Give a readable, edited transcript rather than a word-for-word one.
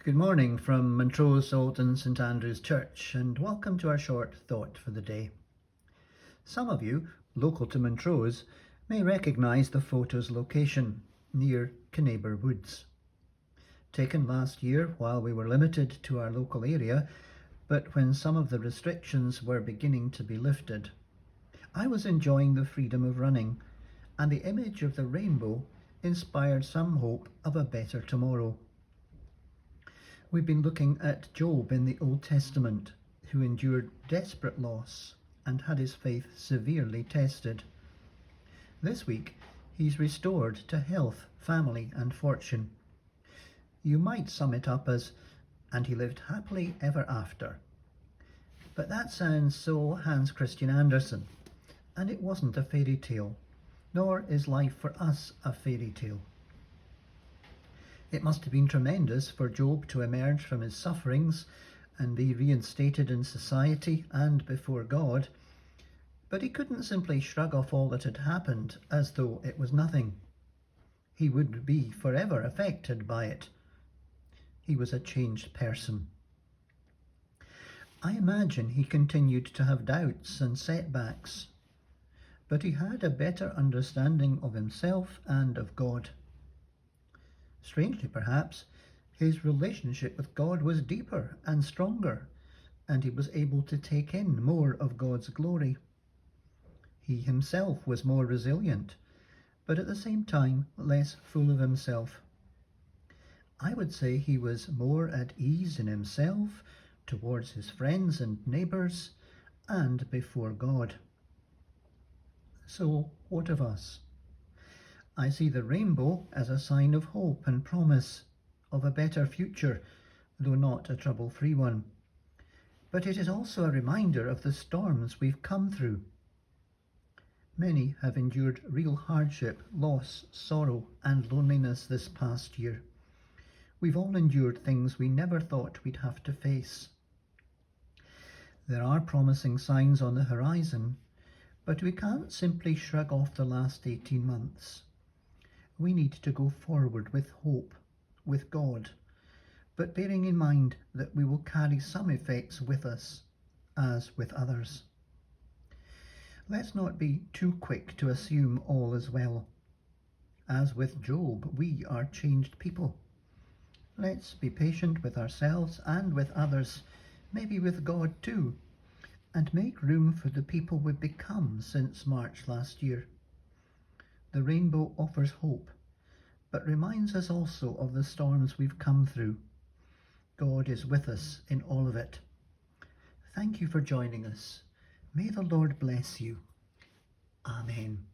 Good morning from Montrose Alton St Andrew's Church, and welcome to our short thought for the day. Some of you, local to Montrose, may recognise the photo's location, near Kinaber Woods. Taken last year while we were limited to our local area, but when some of the restrictions were beginning to be lifted. I was enjoying the freedom of running, and the image of the rainbow inspired some hope of a better tomorrow. We've been looking at Job in the Old Testament, who endured desperate loss and had his faith severely tested. This week, he's restored to health, family, and fortune. You might sum it up as, and he lived happily ever after. But that sounds so Hans Christian Andersen, and it wasn't a fairy tale, nor is life for us a fairy tale. It must have been tremendous for Job to emerge from his sufferings and be reinstated in society and before God, but he couldn't simply shrug off all that had happened as though it was nothing. He would be forever affected by it. He was a changed person. I imagine he continued to have doubts and setbacks, but he had a better understanding of himself and of God. Strangely, perhaps, his relationship with God was deeper and stronger, and he was able to take in more of God's glory. He himself was more resilient, but at the same time less full of himself. I would say he was more at ease in himself, towards his friends and neighbours, and before God. So, what of us? I see the rainbow as a sign of hope and promise, of a better future, though not a trouble-free one. But it is also a reminder of the storms we've come through. Many have endured real hardship, loss, sorrow, and loneliness this past year. We've all endured things we never thought we'd have to face. There are promising signs on the horizon, but we can't simply shrug off the last 18 months. We need to go forward with hope, with God, but bearing in mind that we will carry some effects with us, as with others. Let's not be too quick to assume all is well. As with Job, we are changed people. Let's be patient with ourselves and with others, maybe with God too, and make room for the people we've become since March last year. The rainbow offers hope, but reminds us also of the storms we've come through. God is with us in all of it. Thank you for joining us. May the Lord bless you. Amen.